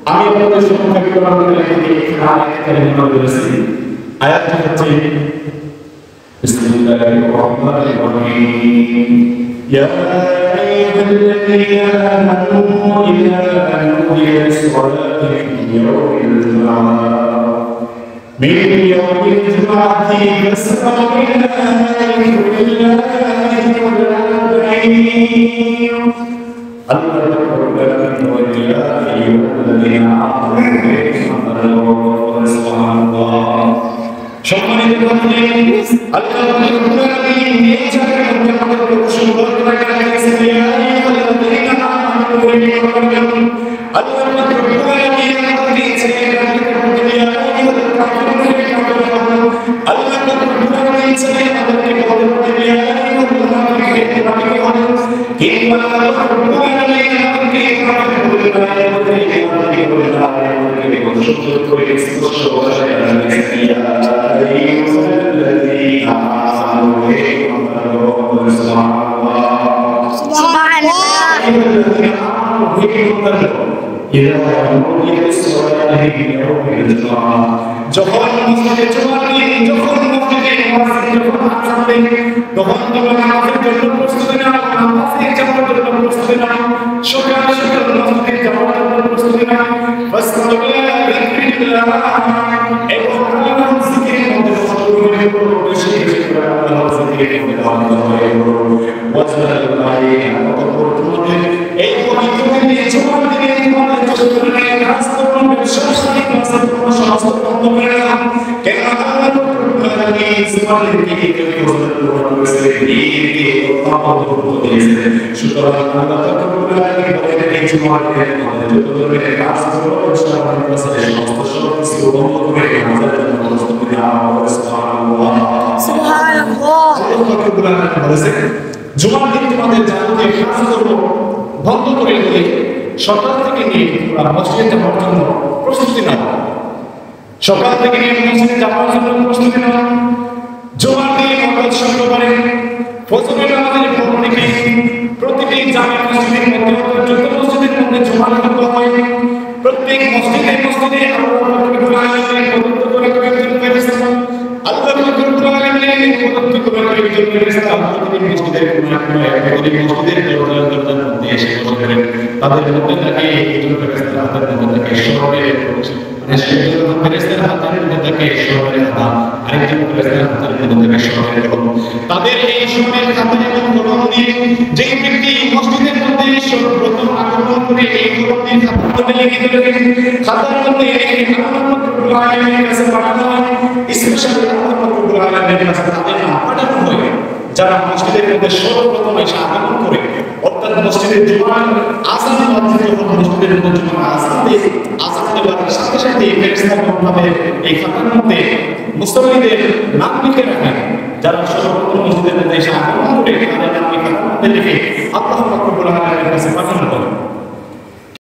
আমি আপনাদের সম্মুখে কোরআন থেকে আয়াত কারিমা বলেছি। আয়াতটি হচ্ছে বিসমিল্লাহির রহমানির রহিম ইয়া আইয়ুহাল্লাযীনা আমানু ইযা নুদিয়া লিস-সালাতি মিন ইয়াউমিল জুমআহ من يوم الجمعة فاسعوا إلى ذكر الله والعظيم الذين ويا أيها الذين آمنوا سبحان الله সম্মানিত বন্ধু আল্লাহ রাব্বুল আলামিন এই জায়গায় আমাদের সুন্দর করে জানিয়েছেন ইয়া আইয়ুহাল্লাযীনা আমানু আল্লাহ রাব্বুল আলামিন আমাদের দিয়েছেন Allah berfirman saya akan berfirman ya যখন মসজিদে জুমার দিন যখন মসজিদে নামাজ যখন আসবে তখন তোমরা নামাজের জন্য প্রস্তুতি নাও নামাজে যাওয়ার জন্য প্রস্তুতি নাও সকাল সকাল মসজিদে যাওয়ার জন্য প্রস্তুতি নাও ফাসতাগফিরুল্লাহ এবং আল্লাহর জিকিরের মধ্যে মশগুল হয়ে পড়ো বেশি বেশি করে আল্লাহর জিকিরের মধ্যে মগ্ন হয়ে পড়ো ওয়াজলাল্লাহি তাআলা তোমাদের এই পবিত্র দিনে জুমার দিনে তোমাদের প্রস্তুতি নিয়ে কাজ করো বিশ্বাসী কাজ করো সমস্ত বন্ধ করে নাও কেন আল্লাহ রাব্বুল জীবনকে কেউ প্রস্তুত করেছে দিনকে উত্তম করেছে সুতরাং আল্লাহ রাব্বুল বলেন এই জুমার দিনে তোমাদের যত ধরনের কাজ করো ইনশাআল্লাহ সমস্ত কিছু বন্ধ করে আমাদের জন্য প্রস্তুতি নাও সুবহানাল্লাহ সুবহানাল্লাহ আল্লাহ রাব্বুল বলেছেন জুমার দিন তোমাদের যাবতীয় কাজগুলো বন্ধ করে দিয়ে সকাল থেকে নিয়ে মসজিদে যাওয়ার জন্য প্রস্তুতি নাও সকাল থেকে নিয়ে মসজিদে যাওয়ার জন্য প্রস্তুতি নাও জুমার দিন মক্কা শুক্রবারে ফজরের নামাজের পর থেকে প্রতিটি জামে মসজিদের মধ্যে যত মসজিদের মধ্যে জুমার নামাজ হয় প্রত্যেক মসজিদে আল্লাহ রাব্বুল আলামিন পবিত্র করে কয়েকজন ফেরেশতা আল্লাহ রাব্বুল আলামিন পবিত্র করে কয়েকজন ফেরেশতা প্রতিটি মসজিদের প্রতিটি মসজিদের দরজার মধ্যে এসে বসে তাদের মধ্যে থাকে একজন ফেরেশতা তাদের মধ্যে থাকে শহরের ফেরেশতার হাতের মধ্যে থাকে শহরের হাত আরেকজন ফেরেশতার হাতের মধ্যে থাকে শহরের কলম তাদের এই শহরের হাতে এবং কলম দিয়ে যে ব্যক্তি মসজিদের মধ্যে সর্বপ্রথম আগমন করে এই কলম দিয়ে খাতার মধ্যে লিখে দেবে খাতার মধ্যে লিখে আল্লাহ রাব্বুল আলামিনের কাছে পাঠানো হয় স্পেশালি আল্লাহ রাব্বুল আলামিনের কাছে তাদের নাম পাঠানো হয় যারা মসজিদের মধ্যে সর্বপ্রথম এসে আগমন করে অর্থাৎ মসজিদের জুমার আযান বাজে যখন মসজিদের মধ্যে জুমার আযান দেওয়ার সাথে সাথে ফেরেশতাগণভাবে এই খাতার মধ্যে মুসল্লিদের নাম লিখে রাখেন যারা সর্বপ্রথম মসজিদের মধ্যে এসে আগমন করে তাদের নাম এই খাতার মধ্যে লিখে আল্লাহ রাব্বুল আলামিনের কাছে পাঠানো হয়